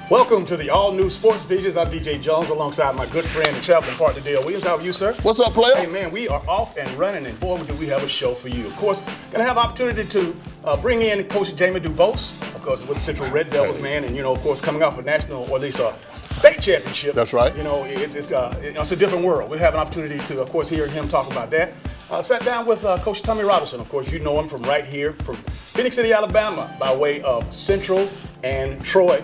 Welcome to the all-new Sports Visions. I'm DJ Jones alongside my good friend and traveling partner Dale Williams. How are you, sir? What's up, player? Hey, man, we are off and running, and boy, do we have a show for you. Of course, going to have opportunity to bring in Coach Jamie DuBose, of course, with Central Red Devils, man, and, of course, coming off a national, or at least a state championship. That's right. It's a different world. We have an opportunity to, of course, hear him talk about that. Sat down with Coach Tommy Robinson. Of course, you know him from right here, from Phoenix City, Alabama, by way of Central and Troy.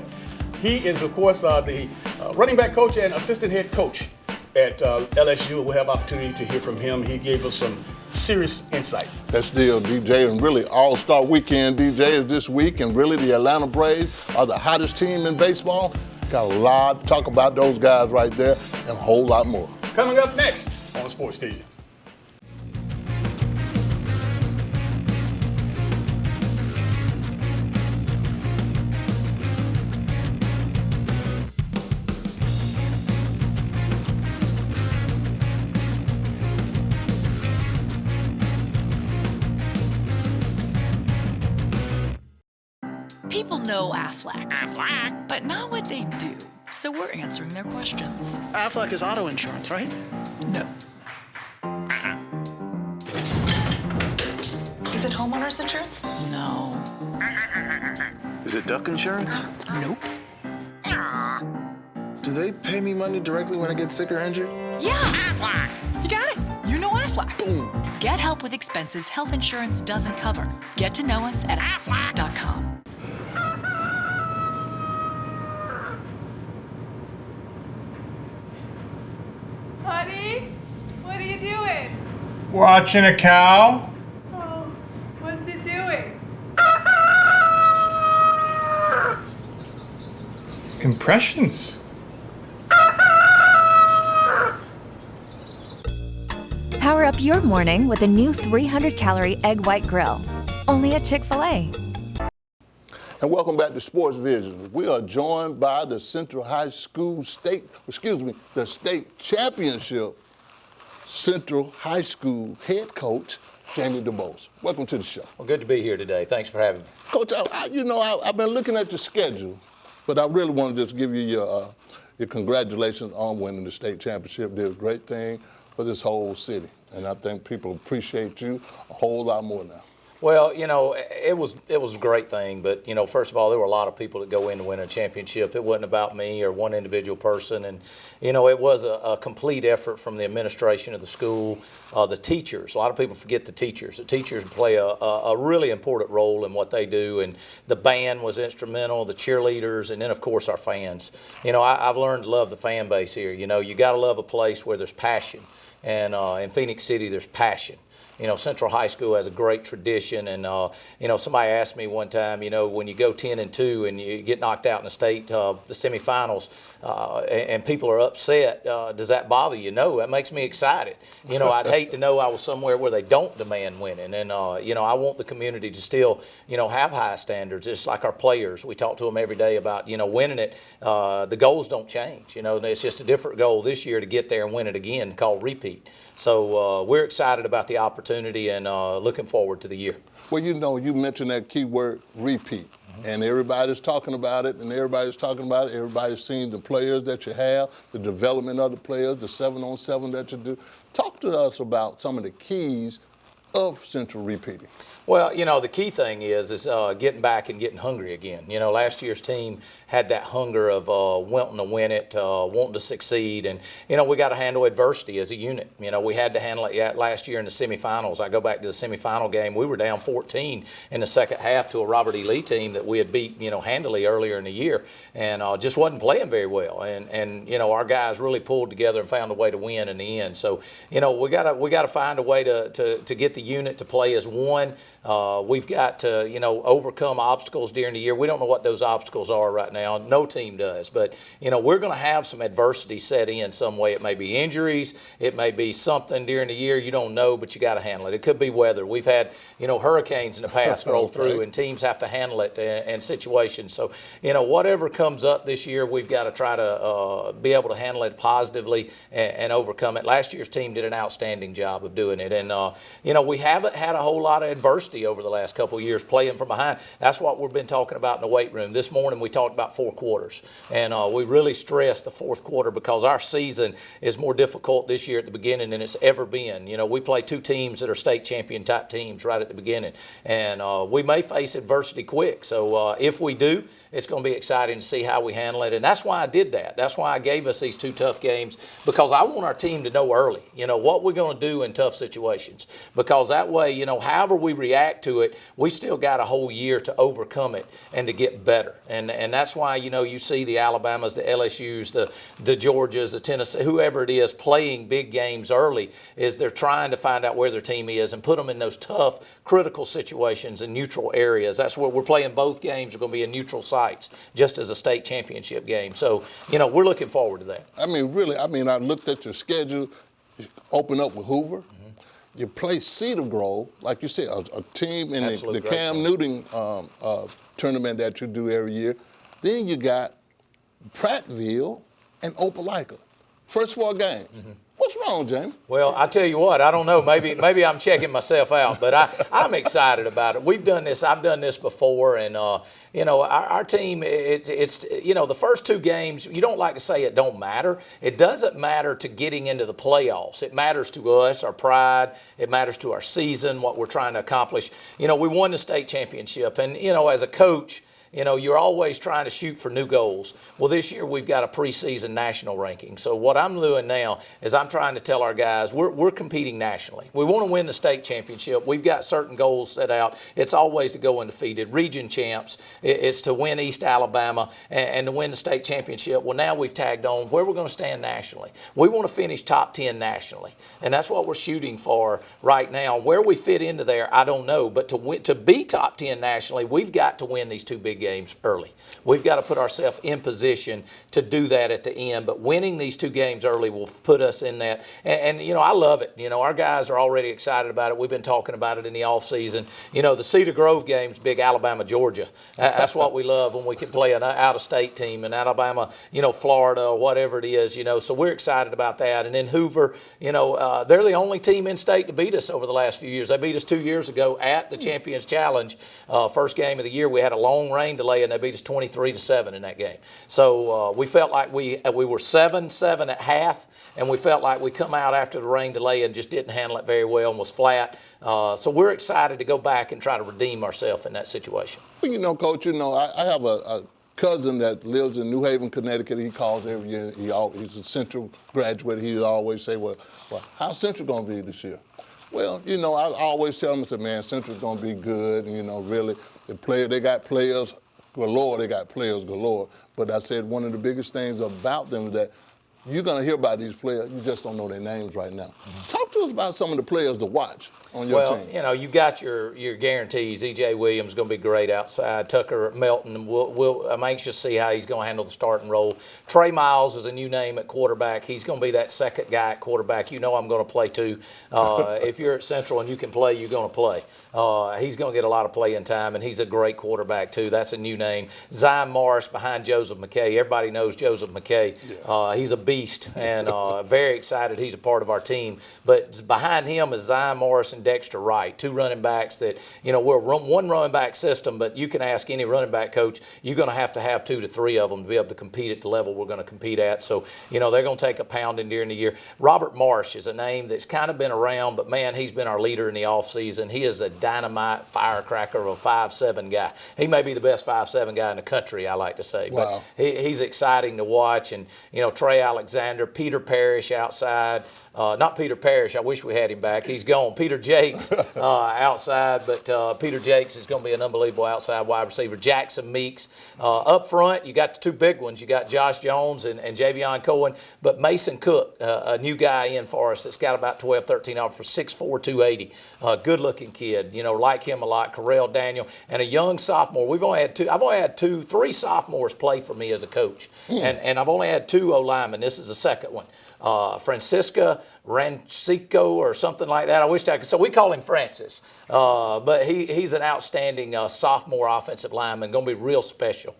He is, of course, the running back coach and assistant head coach at LSU. We'll have opportunity to hear from him. He gave us some serious insight. That's the deal, DJ, and really All-Star Weekend, DJ, is this week, and really the Atlanta Braves are the hottest team in baseball. Got a lot to talk about those guys right there and a whole lot more. Coming up next on Sports Visions. People know Aflac, but not what they do. So we're answering their questions. Aflac is auto insurance, right? No. Is it homeowner's insurance? No. Is it duck insurance? Nope. Do they pay me money directly when I get sick or injured? Yeah. Aflac. You got it. You know Aflac. Boom. Get help with expenses health insurance doesn't cover. Get to know us at aflac.com. Honey, what are you doing? Watching a cow. Oh, what's it doing? Impressions. Power up your morning with a new 300-calorie egg white grill. Only at Chick-fil-A. And welcome back to Sports Vision. We are joined by the Central High School the state championship Central High School head coach, Jamie DuBose. Welcome to the show. Well, good to be here today. Thanks for having me. Coach, I've been looking at the schedule, but I really want to just give you your congratulations on winning the state championship. Did a great thing for this whole city, and I think people appreciate you a whole lot more now. Well, it was a great thing, but, first of all, there were a lot of people that go in to win a championship. It wasn't about me or one individual person, and, it was a complete effort from the administration of the school, the teachers. A lot of people forget the teachers. The teachers play a really important role in what they do, and the band was instrumental, the cheerleaders, and then, of course, our fans. I've learned to love the fan base here. You got to love a place where there's passion, and in Phoenix City, there's passion. Central High School has a great tradition, and somebody asked me one time, when you go 10-2 and you get knocked out in the state, the semifinals, and people are upset, does that bother you? No, that makes me excited. I'd hate to know I was somewhere where they don't demand winning, and I want the community to still, have high standards, just like our players. We talk to them every day about, winning it. The goals don't change. It's just a different goal this year to get there and win it again, called repeat. So we're excited about the opportunity and looking forward to the year. Well, you mentioned that key word, repeat. And everybody's talking about it, Everybody's seen the players that you have, the development of the players, the 7-on-7 that you do. Talk to us about some of the keys of Central repeating. Well, the key thing is getting back and getting hungry again. Last year's team had that hunger of wanting to win it, wanting to succeed, and we got to handle adversity as a unit. We had to handle it last year in the semifinals. I go back to the semifinal game. We were down 14 in the second half to a Robert E. Lee team that we had beat, handily earlier in the year, and just wasn't playing very well. And our guys really pulled together and found a way to win in the end. So we gotta find a way to get the unit to play as one. We've got to, overcome obstacles during the year. We don't know what those obstacles are right now. No team does. But, we're going to have some adversity set in some way. It may be injuries. It may be something during the year you don't know, but you got to handle it. It could be weather. We've had, hurricanes in the past roll through, and teams have to handle it in situations. So, whatever comes up this year, we've got to try to be able to handle it positively and overcome it. Last year's team did an outstanding job of doing it. And, we haven't had a whole lot of adversity over the last couple of years playing from behind. That's what we've been talking about in the weight room. This morning we talked about 4 quarters, and we really stressed the 4th quarter because our season is more difficult this year at the beginning than it's ever been. We play 2 teams that are state champion type teams right at the beginning, and we may face adversity quick. So if we do, it's going to be exciting to see how we handle it, and that's why I did that. That's why I gave us these 2 tough games, because I want our team to know early, what we're going to do in tough situations, because that way, however we react to it, we still got a whole year to overcome it and to get better. And that's why, you see the Alabamas, the LSUs, the Georgias, the Tennessee, whoever it is playing big games early, is they're trying to find out where their team is and put them in those tough, critical situations in neutral areas. That's where we're playing. Both games are going to be in neutral sites, just as a state championship game. So, we're looking forward to that. I looked at your schedule. You open up with Hoover. You play Cedar Grove, like you said, a team in the Cam Newton tournament that you do every year. Then you got Prattville and Opelika. First 4 games. What's wrong, Jamie? Well, I tell you what, I don't know. Maybe I'm checking myself out, but I'm excited about it. We've done this. I've done this before, and our team. It's the first 2 games. You don't like to say it don't matter. It doesn't matter to getting into the playoffs. It matters to us, our pride. It matters to our season, what we're trying to accomplish. We won the state championship, and as a coach, you're always trying to shoot for new goals. Well, this year we've got a preseason national ranking. So what I'm doing now is I'm trying to tell our guys we're competing nationally. We want to win the state championship. We've got certain goals set out. It's always to go undefeated. Region champs, it's to win East Alabama and to win the state championship. Well, now we've tagged on where we're going to stand nationally. We want to finish top 10 nationally, and that's what we're shooting for right now. Where we fit into there, I don't know. But to be top 10 nationally, we've got to win these 2 big games early. We've got to put ourselves in position to do that at the end, but winning these 2 games early will put us in that. And I love it. Our guys are already excited about it. We've been talking about it in the offseason. The Cedar Grove game's big Alabama, Georgia. That's what we love, when we can play an out-of-state team in Alabama, Florida, or whatever it is, So we're excited about that. And then Hoover, they're the only team in state to beat us over the last few years. They beat us 2 years ago at the Champions Challenge. First game of the year, we had a long rain delay, and they beat us 23-7 in that game. So we felt like we were 7-7 at half, and we felt like we come out after the rain delay and just didn't handle it very well and was flat. So we're excited to go back and try to redeem ourselves in that situation. Well, Coach, I have a cousin that lives in New Haven, Connecticut. He calls every year. He's a Central graduate. He always say, well, how's Central going to be this year? Well, I always tell him, I said, man, Central's going to be good. And, really, they got players galore. They got players galore. But I said one of the biggest things about them is that you're going to hear about these players. You just don't know their names right now. Talk to us about some of the players to watch on your team. Well, you got your guarantees. E.J. Williams is going to be great outside. Tucker Melton, I'm anxious to see how he's going to handle the starting role. Trey Miles is a new name at quarterback. He's going to be that second guy at quarterback. I'm going to play too. If you're at Central and you can play, you're going to play. He's going to get a lot of playing time, and he's a great quarterback too. That's a new name. Zion Morris behind Joseph McKay. Everybody knows Joseph McKay. Yeah. He's a beast, and very excited he's a part of our team. But behind him is Zion Morris and Dexter Wright, 2 running backs that, we're one running back system, but you can ask any running back coach, you're going to have 2 to 3 of them to be able to compete at the level we're going to compete at. So, they're going to take a pounding during the year. Robert Marsh is a name that's kind of been around, but, man, he's been our leader in the offseason. He is a dynamite firecracker of a 5'7" guy. He may be the best 5'7" guy in the country, I like to say. Wow. But he's exciting to watch. And, Trey Alexander, Peter Parrish outside. Not Peter Parrish. I wish we had him back. He's gone. Peter Jakes outside, but Peter Jakes is going to be an unbelievable outside wide receiver. Jackson Meeks. Up front, you got the 2 big ones. You got Josh Jones and Javion Cohen, but Mason Cook, a new guy in for us that's got about 12, 13 off for 6'4", 280. Good-looking kid. Like him a lot. Carell Daniel and a young sophomore. I've only had 3 sophomores play for me as a coach, and I've only had 2 O-linemen. This is the second one. Francisca Rancillo. Zico or something like that. I wish I could. So we call him Francis. But he's an outstanding sophomore offensive lineman, going to be real special.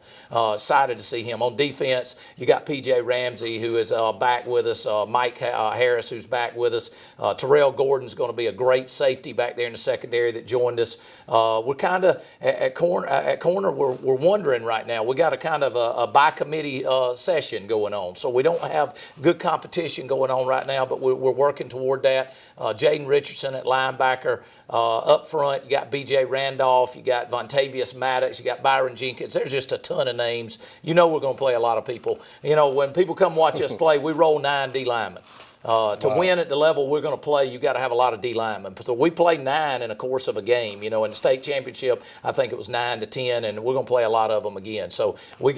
Excited to see him. On defense, you got P.J. Ramsey, who is back with us, Mike Harris, who's back with us. Terrell Gordon's going to be a great safety back there in the secondary that joined us. We're kind of at corner. We're wondering right now. We got a kind of a by committee session going on, so we don't have good competition going on right now, but we're working toward that. Jaden Richardson at linebacker. Up front, you got B.J. Randolph, you got Vontavious Maddox, you got Byron Jenkins. There's just a ton of names. You know we're going to play a lot of people. You know, when people come watch us play, we roll 9 D linemen. To win at the level we're going to play, you got to have a lot of D linemen. So we play 9 in the course of a game. You know, in the state championship, I think it was 9 to 10, and we're going to play a lot of them again. So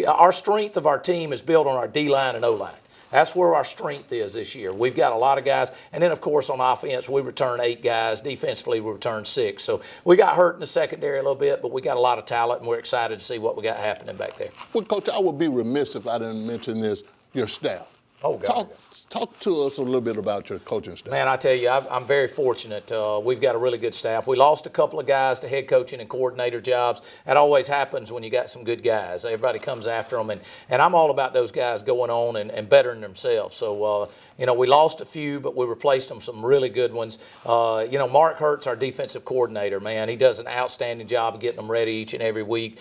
our strength of our team is built on our D line and O line. That's where our strength is this year. We've got a lot of guys. And then, of course, on offense, we return 8 guys. Defensively, we return 6. So we got hurt in the secondary a little bit, but we got a lot of talent, and we're excited to see what we got happening back there. Well, Coach, I would be remiss if I didn't mention this, your staff. Oh, God. Talk to us a little bit about your coaching staff. Man, I tell you, I'm very fortunate. We've got a really good staff. We lost a couple of guys to head coaching and coordinator jobs. That always happens when you got some good guys. Everybody comes after them, and I'm all about those guys going on and bettering themselves. So, you know, we lost a few, but we replaced them with some really good ones. You know, Mark Hurts, our defensive coordinator, man, he does an outstanding job of getting them ready each and every week.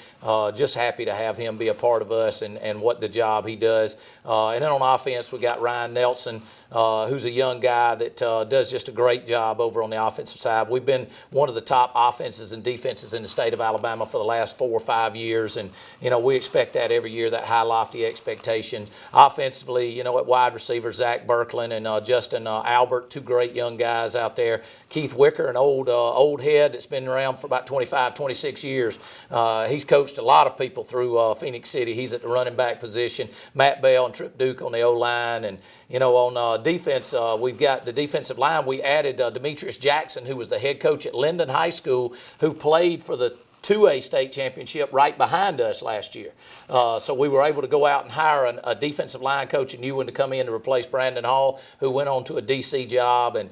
Just happy to have him be a part of us and what the job he does. And then on offense, we got Ryan Nelson, who's a young guy that does just a great job over on the offensive side. We've been one of the top offenses and defenses in the state of Alabama for the last 4 or 5 years, and you know we expect that every year, that high lofty expectation. Offensively, you know, at wide receiver, Zach Berkland and Justin Albert, 2 great young guys out there. Keith Wicker, an old head that's been around for about 25, 26 years. He's coached a lot of people through Phoenix City. He's at the running back position. Matt Bell and Trip Duke on the O-line, and you know, on defense, we've got the defensive line. We added Demetrius Jackson, who was the head coach at Linden High School, who played for the 2A state championship right behind us last year. So we were able to go out and hire a defensive line coach in Ewan to come in to replace Brandon Hall, who went on to a DC job. And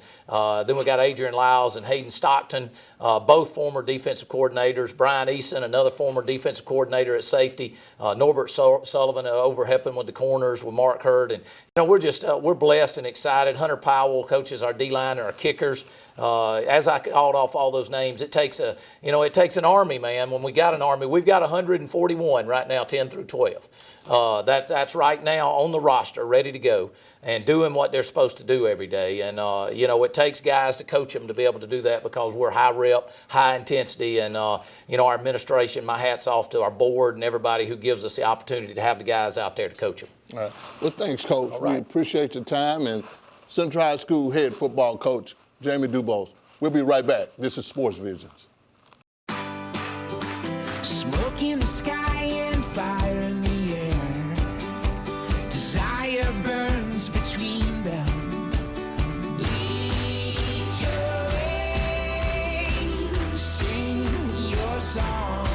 then we got Adrian Lyles and Hayden Stockton, both former defensive coordinators. Brian Eason, another former defensive coordinator at safety. Norbert Sullivan over helping with the corners with Mark Hurd. And you know, we're blessed and excited. Hunter Powell coaches our D-line and our kickers. As I called off all those names, it takes an army, man. When we got an army, we've got 141 right now, 10 through 12. That's right now on the roster, ready to go and doing what they're supposed to do every day. And you know, it takes guys to coach them to be able to do that because we're high rep, high intensity, and you know, our administration. My hat's off to our board and everybody who gives us the opportunity to have the guys out there to coach them. All right. Well, thanks, Coach. All right. We appreciate your time. And Central High School head football coach Jamie Dubose. We'll be right back. This is Sports Visions. Smoke in the sky and fire in the air. Desire burns between them. Lead your way, sing your song.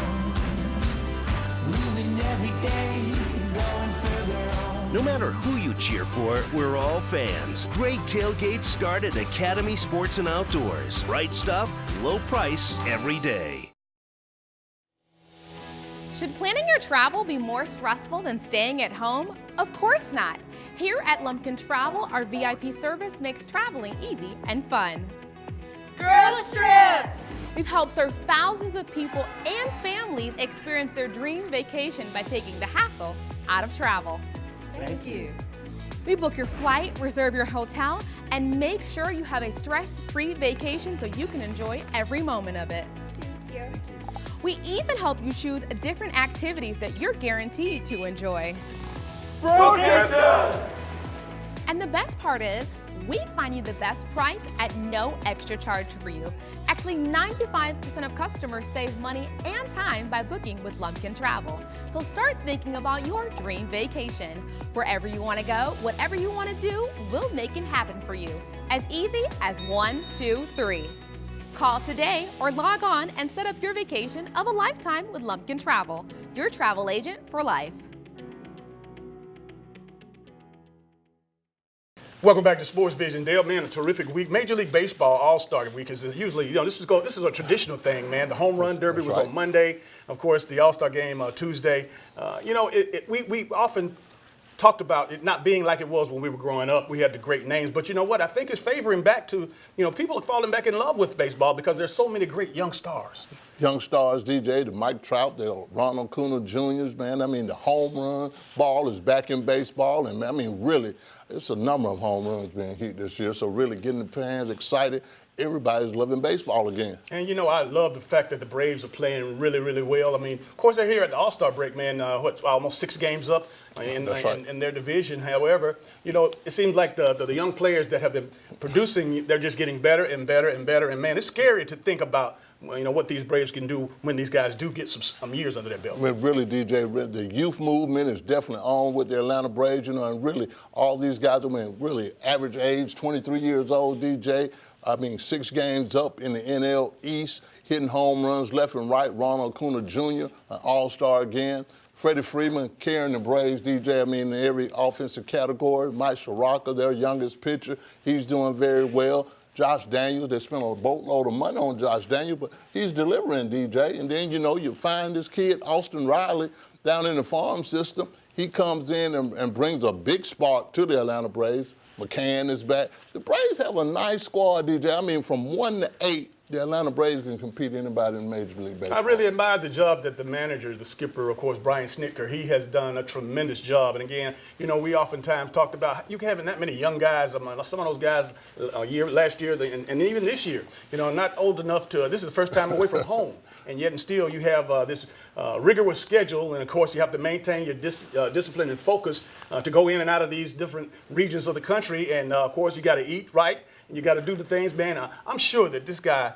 Moving every day, going further on. No matter who you cheer for, we're all fans. Great tailgates start at Academy Sports and Outdoors. Right stuff, low price every day. Should planning your travel be more stressful than staying at home? Of course not. Here at Lumpkin Travel, our VIP service makes traveling easy and fun. Girls Trip! We've helped serve thousands of people and families experience their dream vacation by taking the hassle out of travel. Thank you. We book your flight, reserve your hotel, and make sure you have a stress-free vacation so you can enjoy every moment of it. Thank you. We even help you choose different activities that you're guaranteed to enjoy. And the best part is, we find you the best price at no extra charge for you. Actually, 95% of customers save money and time by booking with Lumpkin Travel. So start thinking about your dream vacation. Wherever you want to go, whatever you want to do, we'll make it happen for you. As easy as 1, 2, 3. Call today or log on and set up your vacation of a lifetime with Lumpkin Travel, your travel agent for life. Welcome back to Sports Vision, Dale. Man, a terrific week. Major League Baseball All-Star Week is usually, this is a traditional thing, man. The Home Run Derby was on Monday. Of course, the All-Star Game Tuesday. We often talked about it not being like it was when we were growing up. We had the great names, but you know what? I think it's favoring back to, people are falling back in love with baseball because there's so many great young stars. Young stars, DJ, the Mike Trout, the Ronald Acuna Jr.'s, man. I mean, the home run ball is back in baseball, and I mean, really, it's a number of home runs being hit this year. So really getting the fans excited. Everybody's loving baseball again. And, I love the fact that the Braves are playing really, really well. I mean, of course, they're here at the All-Star break, man, almost 6 games up in their division. However, it seems like the young players that have been producing, they're just getting better and better and better. And, man, it's scary to think about what these Braves can do when these guys do get some years under their belt. I mean, really, DJ, the youth movement is definitely on with the Atlanta Braves, and really all these guys, really average age, 23 years old, DJ. I mean, 6 games up in the NL East, hitting home runs left and right. Ronald Acuna Jr., an all-star again. Freddie Freeman carrying the Braves, DJ, in every offensive category. Mike Soroka, their youngest pitcher, he's doing very well. Josh Daniels, they spent a boatload of money on Josh Daniels, but he's delivering, DJ. And then, you find this kid, Austin Riley, down in the farm system. He comes in and brings a big spark to the Atlanta Braves. McCann is back. The Braves have a nice squad, DJ. From 1 to 8, the Atlanta Braves can compete anybody in Major League Baseball. I really admire the job that the manager, the skipper, of course, Brian Snitker, he has done a tremendous job. And again, we oftentimes talked about you having that many young guys. Some of those guys last year, and even this year, not old enough to. This is the first time away from home. And yet and still you have this rigorous schedule, and of course you have to maintain your discipline and focus to go in and out of these different regions of the country. And of course you got to eat right, and you got to do the things, man. I'm sure that this guy,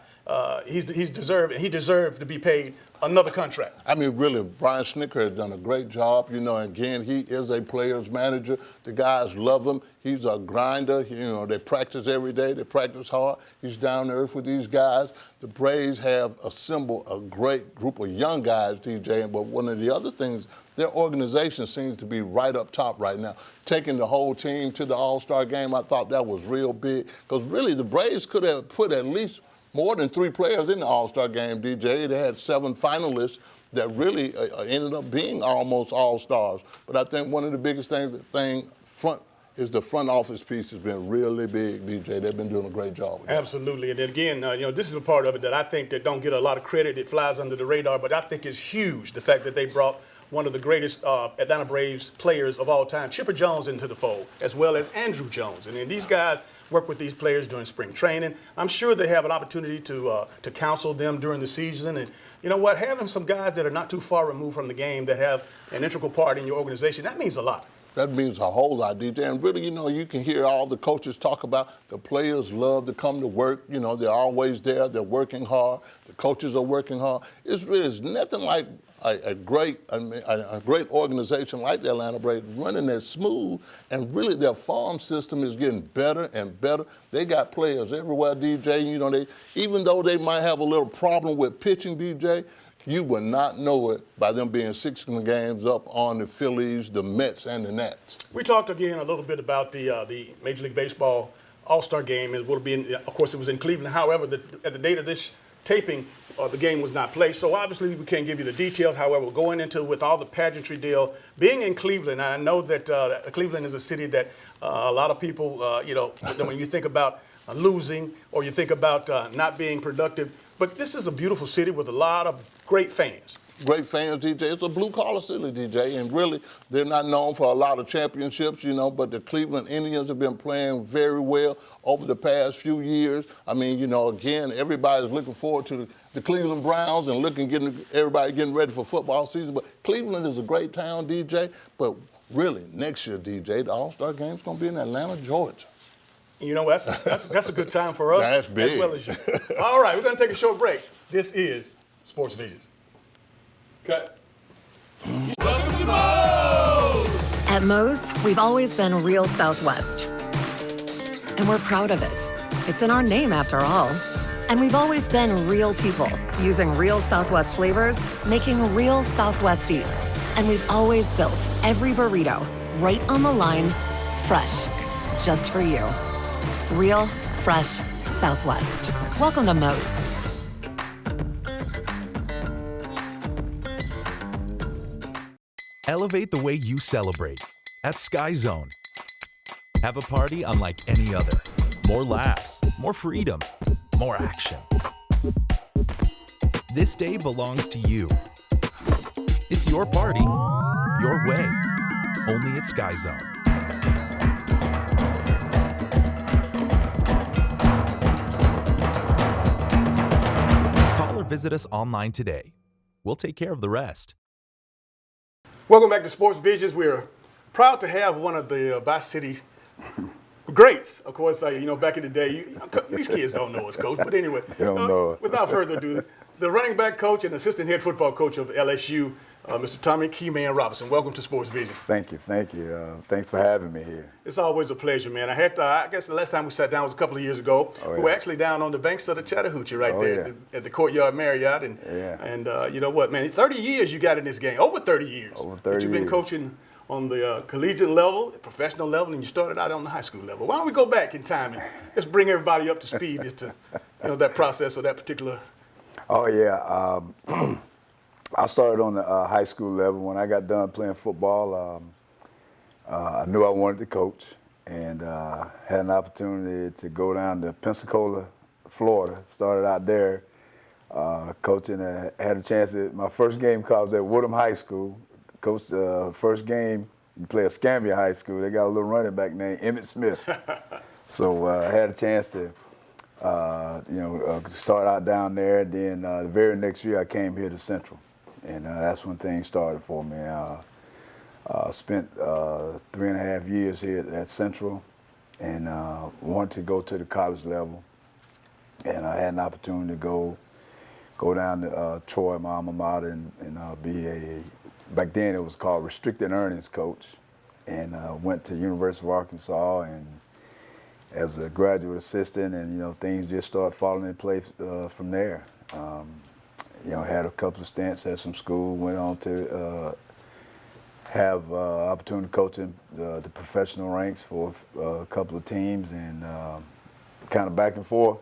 he deserved to be paid another contract. Really, Brian Snitker has done a great job. Again, he is a player's manager. The guys love him. He's a grinder. They practice every day. They practice hard. He's down to earth with these guys. The Braves have assembled a great group of young guys, DJ. But one of the other things, their organization seems to be right up top right now. Taking the whole team to the All-Star game, I thought that was real big. Because really, the Braves could have put at least more than 3 players in the All-Star game, DJ. They had 7 finalists that really ended up being almost all-stars. But I think one of the biggest things, the front office piece has been really big, DJ. They've been doing a great job with that. Absolutely. And again, this is a part of it that I think that don't get a lot of credit. It flies under the radar, but I think it's huge, the fact that they brought one of the greatest Atlanta Braves players of all time, Chipper Jones, into the fold, as well as Andruw Jones. And then these guys work with these players during spring training. I'm sure they have an opportunity to counsel them during the season. And you know what? Having some guys that are not too far removed from the game that have an integral part in your organization, that means a lot. That means a whole lot, DJ. And really, you can hear all the coaches talk about the players love to come to work. They're always there. They're working hard. The coaches are working hard. It's nothing like a great organization like the Atlanta Braves running that smooth, and really their farm system is getting better and better. They got players everywhere, DJ. Even though they might have a little problem with pitching, DJ, you would not know it by them being 6 games up on the Phillies, the Mets, and the Nats. We talked again a little bit about the Major League Baseball All-Star Game. It will be, of course, it was in Cleveland. However, at the date of this taping, the game was not played. So obviously we can't give you the details. However, going into with all the pageantry deal, being in Cleveland, I know that Cleveland is a city that a lot of people, when you think about losing or you think about not being productive, but this is a beautiful city with a lot of great fans. Great fans, DJ. It's a blue-collar city, DJ, and really they're not known for a lot of championships, but the Cleveland Indians have been playing very well over the past few years. Again, everybody's looking forward to the Cleveland Browns and everybody getting ready for football season. But Cleveland is a great town, DJ. But really, next year, DJ, the All-Star Game's going to be in Atlanta, Georgia. That's a good time for us. That's big. As well as you. All right, we're going to take a short break. This is Sports Visions. Cut. Welcome to Moe's! At Moe's, we've always been real Southwest. And we're proud of it. It's in our name, after all. And we've always been real people, using real Southwest flavors, making real Southwest eats. And we've always built every burrito right on the line, fresh. just for you. Real, fresh Southwest. Welcome to Moe's. Elevate the way you celebrate at Sky Zone. Have a party unlike any other. More laughs, more freedom, more action. This day belongs to you. It's your party, your way. Only at Sky Zone. Call or visit us online today. We'll take care of the rest. Welcome back to Sports Visions. We're proud to have one of the Bi-City greats. Of course, back in the day, these kids don't know us, Coach. But anyway, they don't know us. Without further ado, the running back coach and assistant head football coach of LSU, Mr. Tommy Key-Man Robinson. Welcome to Sports Visions. Thank you. Thanks for having me here. It's always a pleasure, man. I guess the last time we sat down was a couple of years ago. Oh, yeah. We were actually down on the banks of the Chattahoochee there at the Courtyard Marriott. And you know what, man, 30 years you got in this game, over 30 years. Over 30 that you've been coaching on the collegiate level, the professional level, and you started out on the high school level. Why don't we go back in time and just bring everybody up to speed as to that process or that particular. Oh, yeah. I started on the high school level. When I got done playing football, I knew I wanted to coach and had an opportunity to go down to Pensacola, Florida. Started out there coaching. Had a chance at my first game was at Woodham High School. Coached the first game, you play at Escambia High School. They got a little running back named Emmett Smith. So I had a chance to start out down there. Then the very next year I came here to Central. And that's when things started for me. Spent 3.5 years here at Central and wanted to go to the college level. And I had an opportunity to go down to Troy, my alma mater, and be back then it was called restricted earnings coach. And went to University of Arkansas and as a graduate assistant, and things just started falling in place from there. Had a couple of stints at some school, went on to have opportunity coaching the professional ranks for a couple of teams and kind of back and forth.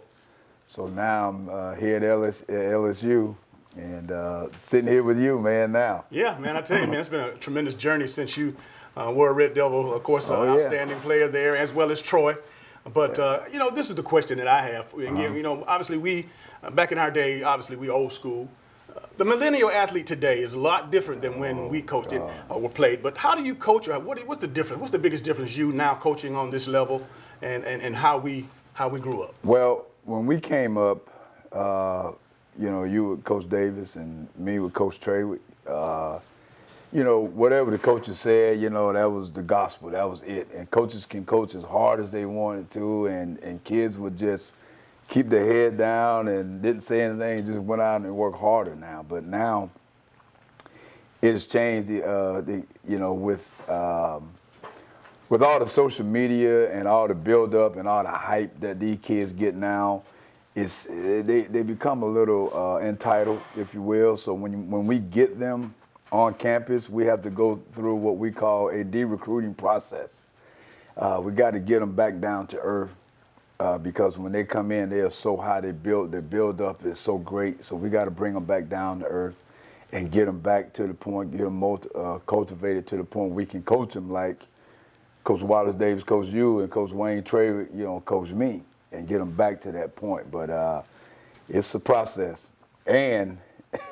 So now I'm here at LSU and sitting here with you, man, now. Yeah, man, I tell you, man, it's been a tremendous journey since you were a Red Devil, of course, an outstanding player there, as well as Troy. But, this is the question that I have. Obviously back in our day, obviously we old school. The millennial athlete today is a lot different than when we coached it or played. But how do you coach? What's the difference? What's the biggest difference you now coaching on this level and how we grew up? Well, when we came up, you with Coach Davis and me with Coach Trey, whatever the coaches said, that was the gospel. That was it. And coaches can coach as hard as they wanted to, and kids would just keep their head down and didn't say anything, just went out and worked harder now. But now it's changed, with all the social media and all the build-up and all the hype that these kids get now, they become a little entitled, if you will. So when we get them on campus, we have to go through what we call a de-recruiting process. We got to get them back down to earth. Because when they come in, they are so high, their build-up is so great. So we got to bring them back down to earth and get them back to the point, get them cultivated to the point we can coach them like Coach Wallace Davis coached you and Coach Wayne Trey, coached me, and get them back to that point. But it's a process. And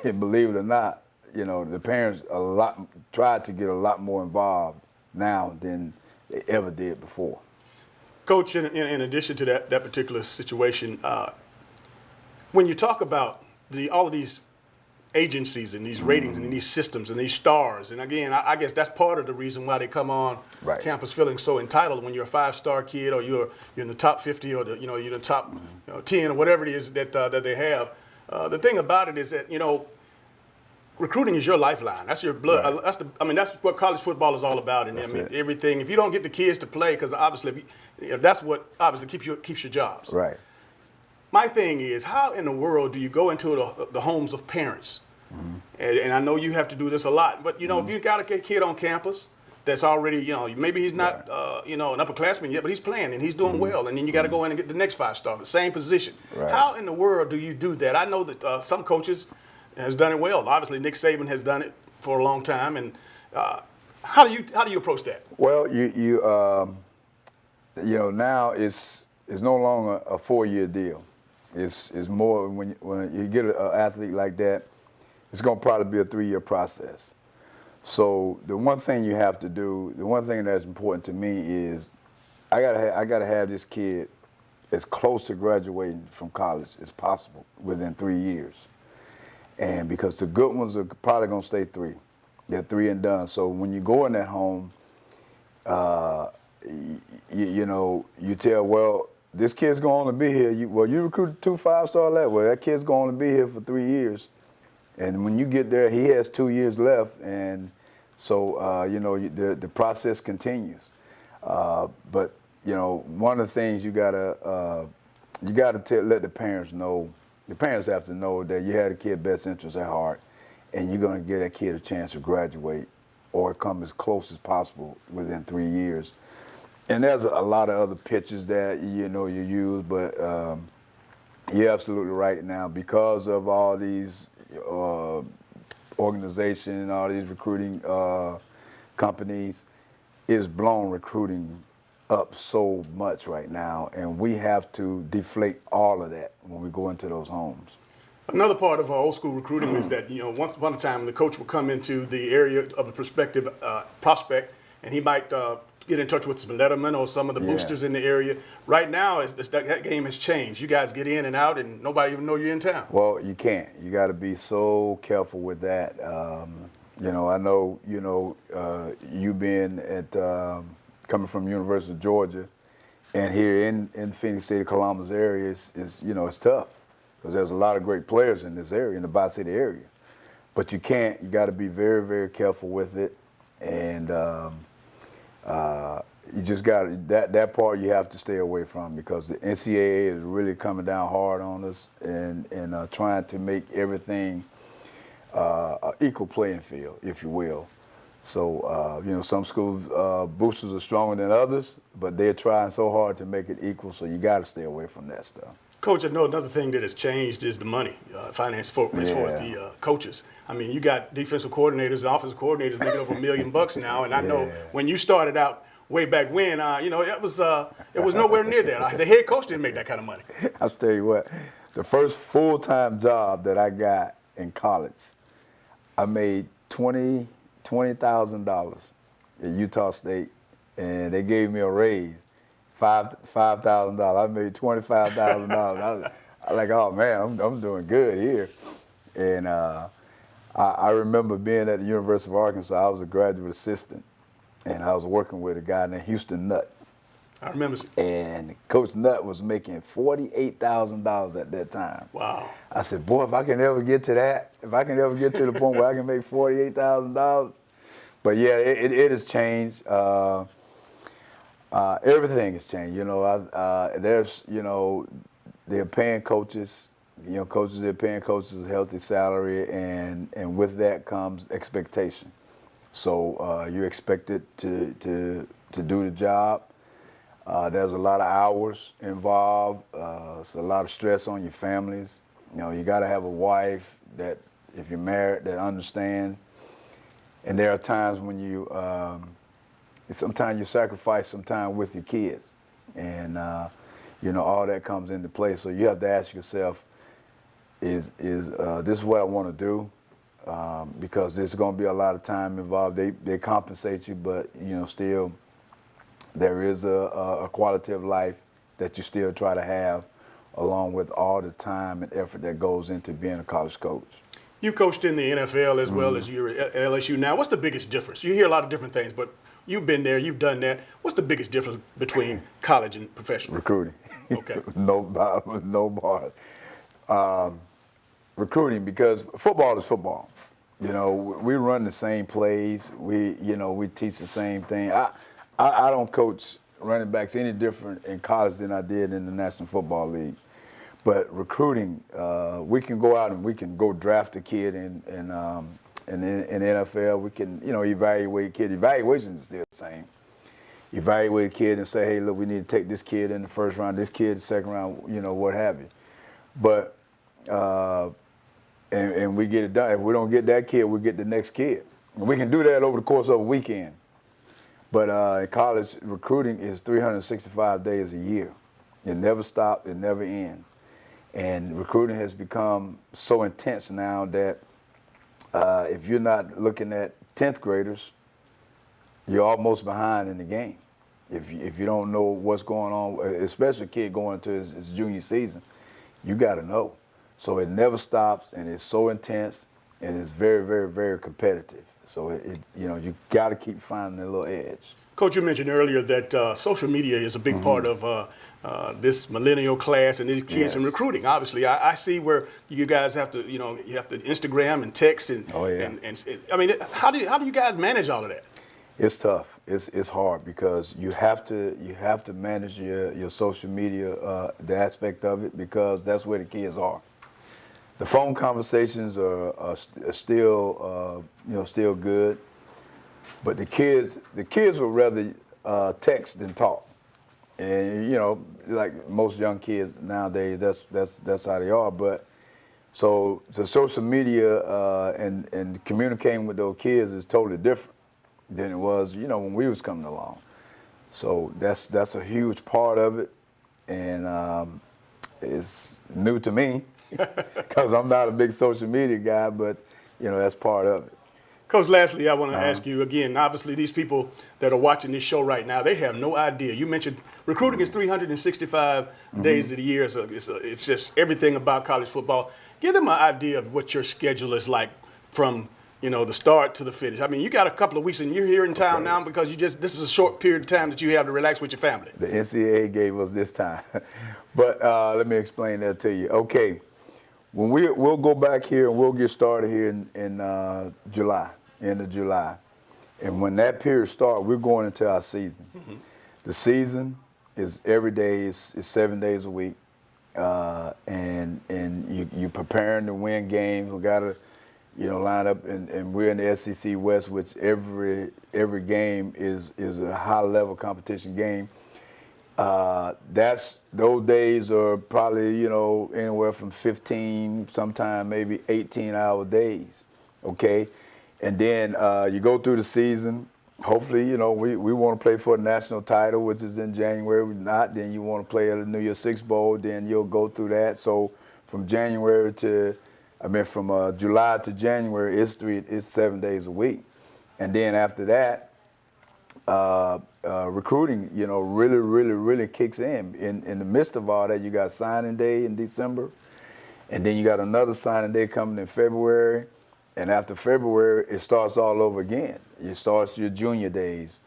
believe it or not, the parents tried to get a lot more involved now than they ever did before. Coach, in addition to that particular situation, when you talk about all of these agencies and these ratings and these systems and these stars, and again, I guess that's part of the reason why they come on campus feeling so entitled when you're a 5-star kid or you're in the top 50 or you're the top 10 or whatever it is that they have. The thing about it is that recruiting is your lifeline. That's your blood. Right. That's what college football is all about. And everything. If you don't get the kids to play, because obviously, that's what obviously keeps your jobs. Right. My thing is, how in the world do you go into the homes of parents? Mm-hmm. And I know you have to do this a lot, but if you got a kid on campus, that's already, maybe he's not, an upperclassman yet, but he's playing and he's doing well. And then you got to go in and get the next 5-star, the same position. Right. How in the world do you do that? I know that some coaches has done it well. Obviously, Nick Saban has done it for a long time. And how do you approach that? Well, now it's no longer a 4-year deal. It's more when you get an athlete like that, it's going to probably be a 3-year process. So the one thing you have to do, the one thing that's important to me is I gotta have this kid as close to graduating from college as possible within 3 years. And because the good ones are probably gonna stay 3. They're 3 and done. So when you go in that home, you tell, well, this kid's going to be here. You recruited 2 5-star left. Well, that kid's going to be here for 3 years. And when you get there, he has 2 years left, and so the process continues. But one of the things you gotta let the parents know. The parents have to know that you had a kid's best interest at heart, and you're gonna give that kid a chance to graduate or come as close as possible within 3 years. And there's a lot of other pitches that you use, but you're absolutely right now because of all these. Organization, all these recruiting companies is blown recruiting up so much right now, and we have to deflate all of that when we go into those homes. Another part of our old school recruiting is that once upon a time the coach would come into the area of a prospective prospect, and he might get in touch with some letterman or some of the boosters in the area. Right now, that game has changed. You guys get in and out, and nobody even know you're in town. Well, you can't. You got to be so careful with that. I know, you being at coming from University of Georgia, and here in Phoenix City, Columbus area is it's tough because there's a lot of great players in this area, in the Bi-City area. But you can't. You got to be very, very careful with it, and. You just got that part you have to stay away from because the NCAA is really coming down hard on us and trying to make everything an equal playing field, if you will. So, some schools, boosters are stronger than others, but they're trying so hard to make it equal, so you got to stay away from that stuff. Coach, I know another thing that has changed is the money, finance as far as the coaches. I mean, you got defensive coordinators and offensive coordinators making over $1 million now, and I know when you started out way back when, it was nowhere near that. The head coach didn't make that kind of money. I'll tell you what, the first full-time job that I got in college, I made $20,000 at Utah State, and they gave me a raise. $5,000. I made $25,000. I was like, oh man, I'm doing good here. And I remember being at the University of Arkansas. I was a graduate assistant, and I was working with a guy named Houston Nutt. I remember. And Coach Nutt was making $48,000 at that time. Wow. I said, boy, if I can ever get to that, if I can ever get to the point where I can make $48,000. But yeah, it has changed. Everything has changed. They're paying coaches. They're paying coaches a healthy salary, and with that comes expectation. So you're expected to do the job. There's a lot of hours involved. It's a lot of stress on your families. You got to have a wife that, if you're married, that understands. And there are times when sometimes you sacrifice some time with your kids, and all that comes into play. So you have to ask yourself, is this what I want to do? Because there's going to be a lot of time involved. They compensate you, but still there is a quality of life that you still try to have, along with all the time and effort that goes into being a college coach. You coached in the NFL as well as you're at LSU now. What's the biggest difference? You hear a lot of different things, but you've been there, you've done that. What's the biggest difference between college and professional? Recruiting. Okay. No bar. Recruiting, because football is football. We run the same plays. We teach the same thing. I don't coach running backs any different in college than I did in the National Football League. But recruiting, we can go out and we can go draft a kid in And in the NFL, we can, evaluate kids. Evaluation is still the same. Evaluate a kid and say, hey, look, we need to take this kid in the first round, this kid in the second round, what have you. But, and we get it done. If we don't get that kid, we get the next kid. And we can do that over the course of a weekend. But in college, recruiting is 365 days a year. It never stops, it never ends. And recruiting has become so intense now that if you're not looking at 10th graders, you're almost behind in the game. If you don't know what's going on, especially a kid going into his junior season, you got to know. So it never stops, and it's so intense, and it's very, very, very competitive. So you got to keep finding a little edge. Coach, you mentioned earlier that social media is a big part of this millennial class and these kids in recruiting. Obviously, I see where you guys have to, you have to Instagram and text and. Oh yeah. And I mean, how do you guys manage all of that? It's tough. It's hard because you have to manage your social media, the aspect of it, because that's where the kids are. The phone conversations are still still good, but the kids would rather text than talk. And like most young kids nowadays, that's how they are. But so social media and communicating with those kids is totally different than it was, when we was coming along. So that's a huge part of it, and it's new to me because I'm not a big social media guy, but that's part of it. Coach, lastly, I want to ask you again, obviously these people that are watching this show right now, they have no idea. You mentioned recruiting is 365 days of the year, so it's just everything about college football. Give them an idea of what your schedule is like from the start to the finish. I mean, you got a couple of weeks and you're here in town now because this is a short period of time that you have to relax with your family. The NCAA gave us this time. But let me explain that to you. Okay, when we'll go back here and we'll get started here in July, end of July. And when that period starts, we're going into our season. Mm-hmm. The season is every day, is 7 days a week. And you're preparing to win games. We got to line up, and we're in the SEC West, which every game is a high-level competition game. Those days are probably anywhere from 15, sometime maybe 18-hour days. Okay, and then you go through the season. Hopefully, we want to play for a national title, which is in January. If not, then you want to play at a New Year's Six Bowl. Then you'll go through that. So from July to January, it's 7 days a week. And then after that, recruiting, really, really, really kicks in. In the midst of all that, you got signing day in December, and then you got another signing day coming in February. And after February, it starts all over again. It starts your junior days,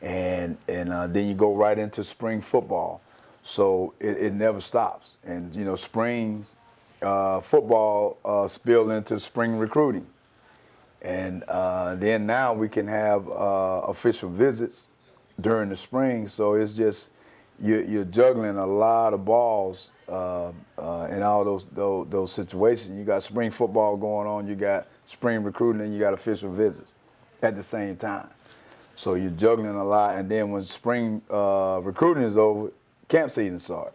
and then you go right into spring football. So it never stops. And spring football spilled into spring recruiting. And then now we can have official visits during the spring. So it's just you're juggling a lot of balls in all those situations. You got spring football going on, you got spring recruiting, and you got official visits at the same time. So you're juggling a lot. And then when spring recruiting is over, camp season starts.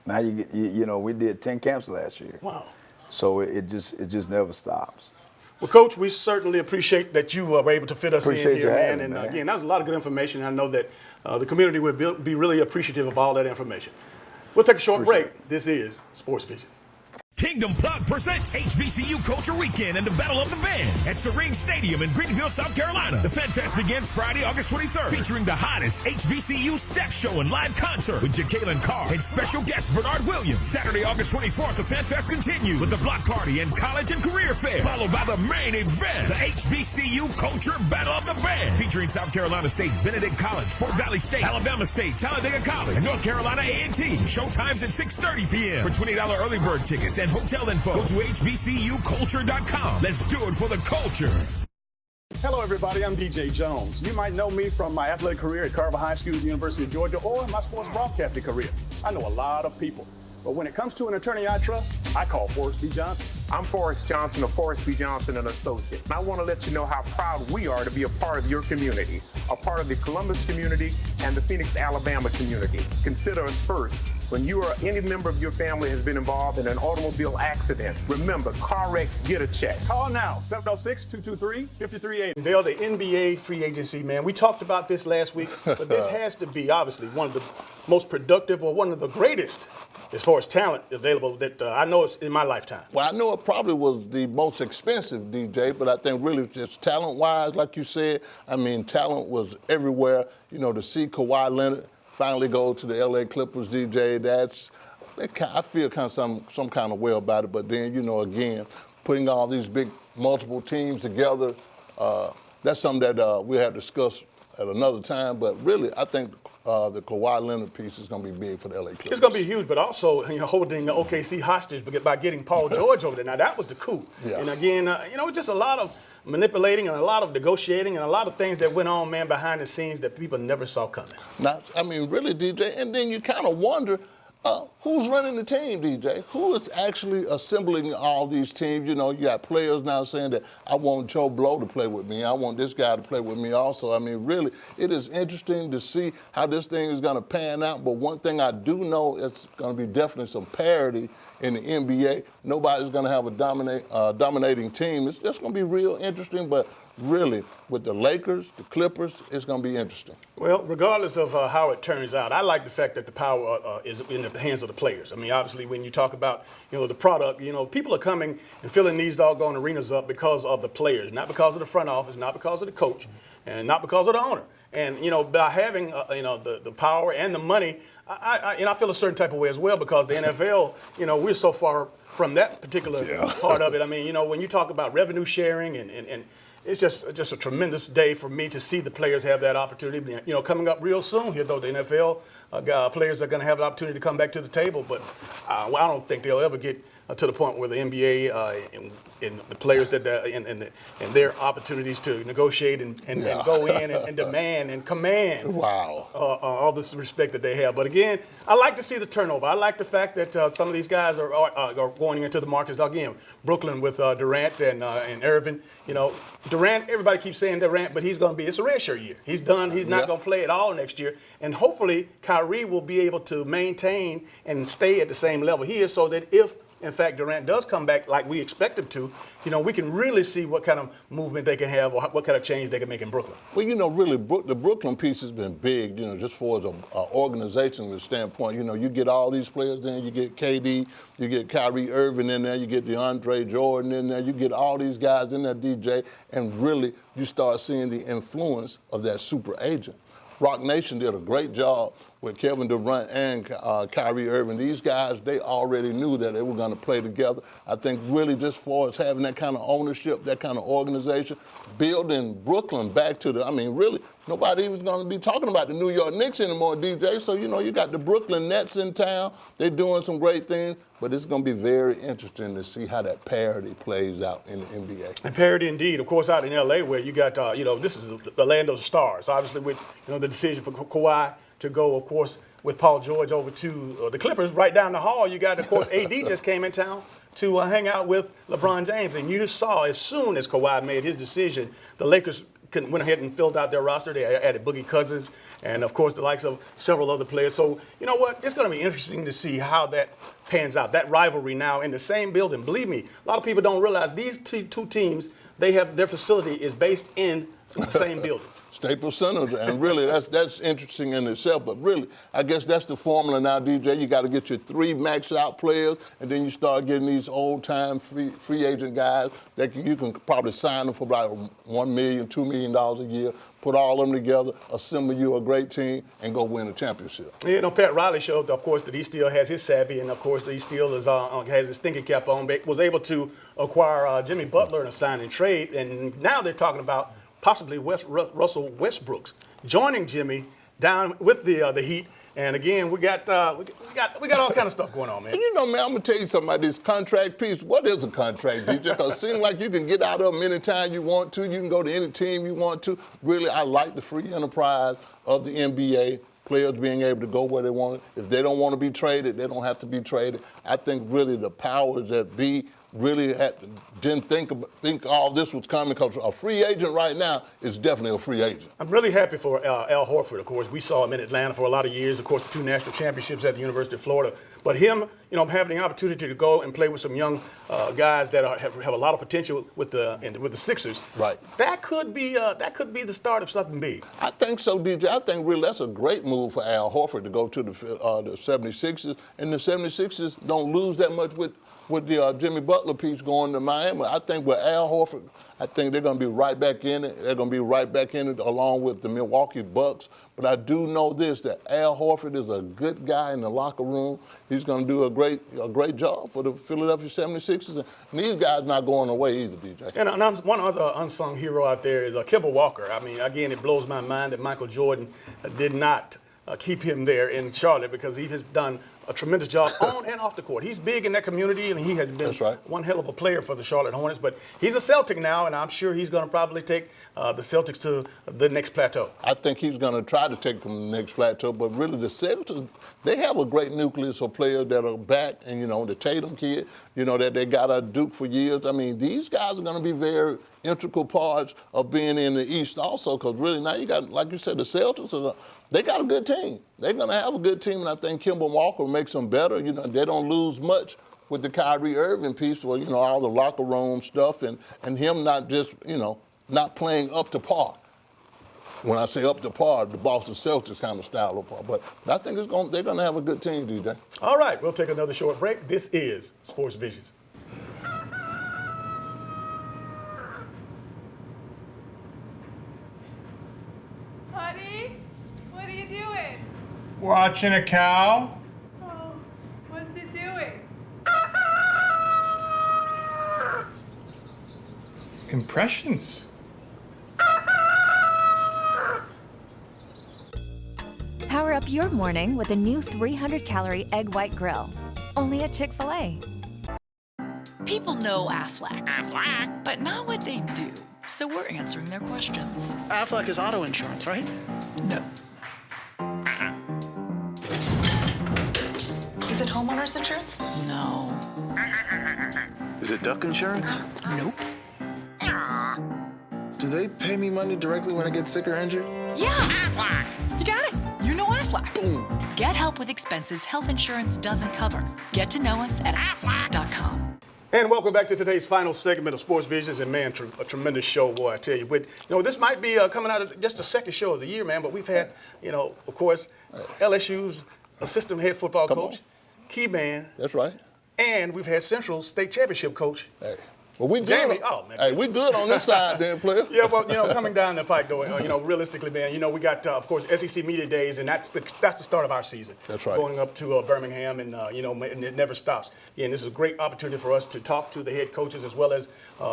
Now we did 10 camps last year. Wow. So it just never stops. Well, Coach, we certainly appreciate that you were able to fit us in here, man. And man. Again, that was a lot of good information. I know that the community would be really appreciative of all that information. We'll take a short break. This is Sports Visions. Kingdom Plug presents HBCU Culture Weekend and the Battle of the Bands at Serene Stadium in Greenville, South Carolina. The Fan Fest begins Friday, August 23rd, featuring the hottest HBCU step show and live concert with Jacqueline Carr and special guest Bernard Williams. Saturday, August 24th, the Fan Fest continues with the block party and college and career fair, followed by the main event, the HBCU Culture Battle of the Bands, featuring South Carolina State, Benedict College, Fort Valley State, Alabama State, Talladega College, and North Carolina A&T. Showtimes at 6:30 p.m. For $20 early bird tickets and hotel info, go to hbcuculture.com. Let's do it for the culture. Hello, everybody. I'm DJ Jones. You might know me from my athletic career at Carver High School at the University of Georgia or my sports broadcasting career. I know a lot of people But when it comes to an attorney I trust, I call Forrest B. Johnson. I'm Forrest Johnson of Forrest B. Johnson and Associates. And I want to let you know how proud we are to be a part of your community, a part of the Columbus community and the Phoenix, Alabama community. Consider us first. When you or any member of your family has been involved in an automobile accident, remember, car wreck, get a check. Call now, 706-223-5380. Dale, the NBA free agency, man, we talked about this last week, but this has to be, obviously, one of the most productive or one of the greatest as far as talent available that I know it's in my lifetime. Well, I know it probably was the most expensive, DJ, but I think really just talent-wise, like you said, I mean, talent was everywhere. You know, to see Kawhi Leonard finally go to the LA Clippers, DJ, I feel kind of some kind of way about it. But then, you know, again, putting all these big multiple teams together, that's something that we have discussed at another time. But really, I think the Kawhi Leonard piece is going to be big for the LA Clippers. It's going to be huge, but also holding OKC hostage by getting Paul George over there. Now, that was the coup. Yeah. And again, just a lot of manipulating and a lot of negotiating and a lot of things that went on, man, behind the scenes that people never saw coming. Now, I mean, really, DJ, and then you kind of wonder, who's running the team, DJ? Who is actually assembling all these teams? You know, you got players now saying that I want Joe Blow to play with me. I want this guy to play with me also. I mean, really, it is interesting to see how this thing is going to pan out. But one thing I do know, it's going to be definitely some parity in the NBA. Nobody's going to have a dominating team. It's just going to be real interesting. But really, with the Lakers, the Clippers, it's going to be interesting. Well, regardless of how it turns out, I like the fact that the power is in the hands of the players. I mean, obviously, when you talk about, the product, people are coming and filling these doggone arenas up because of the players, not because of the front office, not because of the coach, and not because of the owner. And, by having, the power and the money, I feel a certain type of way as well because the NFL, we're so far from that particular part of it. I mean, when you talk about revenue sharing and it's just a tremendous day for me to see the players have that opportunity. Coming up real soon here, though, the NFL players are going to have an opportunity to come back to the table. But I don't think they'll ever get to the point where the NBA and the players and their opportunities to negotiate and go in and demand and command all this respect that they have. But again, I like to see the turnover. I like the fact that some of these guys are going into the markets. Again, Brooklyn with Durant and Irving. Durant, everybody keeps saying Durant, but it's a redshirt year. He's done. He's not going to play at all next year. And hopefully Kyrie will be able to maintain and stay at the same level he is so that if, in fact, Durant does come back like we expect him to, we can really see what kind of movement they can have or what kind of change they can make in Brooklyn. Well, really, the Brooklyn piece has been big, just for an organizational standpoint. You get all these players in, you get KD, you get Kyrie Irving in there, you get DeAndre Jordan in there, you get all these guys in there, DJ, and really you start seeing the influence of that super agent. Rock Nation did a great job with Kevin Durant and Kyrie Irving. These guys, they already knew that they were going to play together. I think really just for us having that kind of ownership, that kind of organization, building Brooklyn back to really, nobody even going to be talking about the New York Knicks anymore, DJ. So, you got the Brooklyn Nets in town. They're doing some great things, but it's going to be very interesting to see how that parity plays out in the NBA. And parity indeed. Of course, out in L.A. where you got, this is the land of the stars. Obviously, with, the decision for Kawhi to go, of course, with Paul George over to the Clippers. Right down the hall, you got, of course, AD just came in town to hang out with LeBron James. And you saw as soon as Kawhi made his decision, the Lakers went ahead and filled out their roster. They added Boogie Cousins and, of course, the likes of several other players. So, you know what? It's going to be interesting to see how that pans out. That rivalry now in the same building. Believe me, a lot of people don't realize these two teams, their facility is based in the same building. Staples Center, and really that's interesting in itself. But really, I guess that's the formula now, DJ. You got to get your 3 maxed out players, and then you start getting these old-time free agent guys that you can probably sign them for about $1 million, $2 million a year. Put all of them together, assemble you a great team, and go win a championship. Pat Riley showed, of course, that he still has his savvy, and of course, he still has his thinking cap on. Was able to acquire Jimmy Butler in a sign and trade, and now they're talking about possibly Russell Westbrook joining Jimmy down with the Heat. And again, we got all kind of stuff going on, man. Man, I'm gonna tell you something about this contract piece. What is a contract, DJ? Because it seems like you can get out of them anytime you want to. You can go to any team you want to. Really, I like the free enterprise of the NBA. players being able to go where they want. If they don't want to be traded, they don't have to be traded. I think really the powers that be really didn't think all this was coming, because a free agent right now is definitely a free agent. I'm really happy for Al Horford. Of course, we saw him in Atlanta for a lot of years. Of course, the 2 national championships at the University of Florida. But him, having the opportunity to go and play with some young guys that have a lot of potential with the Sixers. Right. That could be the start of something big. I think so, DJ. I think really that's a great move for Al Horford to go to the 76ers, and the 76ers don't lose that much with the Jimmy Butler piece going to Miami. I think with Al Horford, I think they're going to be right back in it. They're going to be right back in it along with the Milwaukee Bucks. But I do know this, that Al Horford is a good guy in the locker room. He's going to do a great job for the Philadelphia 76ers. And these guys not going away either, DJ. And one other unsung hero out there is Kemba Walker. I mean, again, it blows my mind that Michael Jordan did not keep him there in Charlotte, because he has done a tremendous job on and off the court. He's big in that community, and he has been one hell of a player for the Charlotte Hornets. But he's a Celtic now, and I'm sure he's going to probably take the Celtics to the next plateau. I think he's going to try to take them to the next plateau. But really, the Celtics, they have a great nucleus of players that are back. And, the Tatum kid, that they got at Duke for years. I mean, these guys are going to be very integral parts of being in the East also, because really now you got, like you said, the Celtics, they got a good team. They're going to have a good team, and I think Kemba Walker makes them better. They don't lose much with the Kyrie Irving piece, where, all the locker room stuff, and him not just, not playing up to par. When I say up to par, the Boston Celtics kind of style of par. But I think they're going to have a good team, DJ. All right, we'll take another short break. This is Sports Visions. Honey, what are you doing? Watching a cow. Oh, what's it doing? Impressions. Power up your morning with a new 300-calorie egg white grill. Only at Chick-fil-A. People know Aflac, but not what they do. So we're answering their questions. Aflac is auto insurance, right? No. Is it homeowner's insurance? No. Is it duck insurance? Nope. Do they pay me money directly when I get sick or injured? Yeah! Aflac! You got it! You know Aflac. Boom. Get help with expenses health insurance doesn't cover. Get to know us at aflac.com. And welcome back to today's final segment of Sports Visions. And, man, a tremendous show, boy, I tell you. But, this might be coming out of just the second show of the year, man. But we've had, of course, LSU's assistant head football coach, Key Man. That's right. And we've had Central State Championship coach. Hey. Well, we good. Jamie, man. Hey, we good on this side, then, player. Yeah, well, coming down the pike, though, realistically, man, we got, of course, SEC Media Days, and that's the start of our season. That's right. Going up to Birmingham, and, and it never stops. Yeah, and this is a great opportunity for us to talk to the head coaches as well as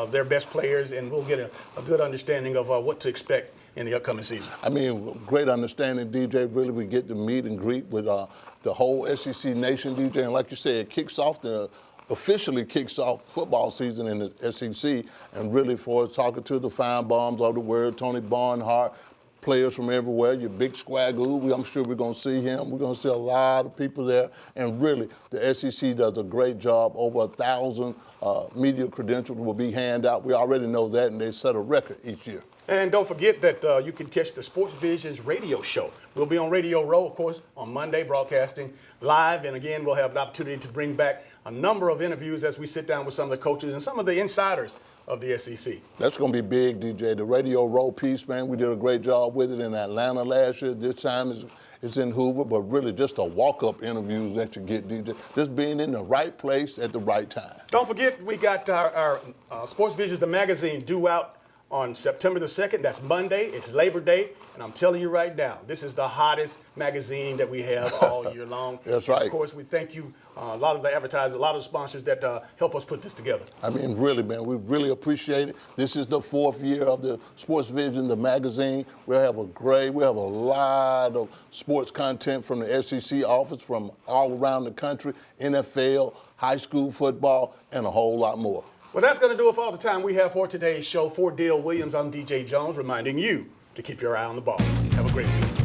their best players, and we'll get a good understanding of what to expect in the upcoming season. I mean, great understanding, DJ. Really, we get to meet and greet with the whole SEC nation, DJ. And like you said, it officially kicks off football season in the SEC, and really for talking to the fine bombs of the world, Tony Barnhart, players from everywhere, your big Swagoo, I'm sure we're going to see him. We're going to see a lot of people there, and really the SEC does a great job. Over 1,000 media credentials will be handed out. We already know that, and they set a record each year. And don't forget that you can catch the Sports Visions radio show. We'll be on Radio Row, of course, on Monday, broadcasting live. And again, we'll have the opportunity to bring back a number of interviews as we sit down with some of the coaches and some of the insiders of the SEC. That's going to be big, DJ. The Radio Row piece, man, we did a great job with it in Atlanta last year. This time it's in Hoover, but really just a walk-up interviews that you get, DJ. Just being in the right place at the right time. Don't forget, we got our Sports Visions, the magazine, due out on September the 2nd. That's Monday. It's Labor Day. And I'm telling you right now, this is the hottest magazine that we have all year long. That's right. Of course, we thank you, a lot of the advertisers, a lot of the sponsors that help us put this together. I mean, really, man, we really appreciate it. This is the 4th year of the Sports Vision, the magazine. We have a lot of sports content from the SEC office, from all around the country, NFL, high school football, and a whole lot more. Well, that's going to do it for all the time we have for today's show. For Dale Williams, I'm DJ Jones, reminding you to keep your eye on the ball. Have a great week.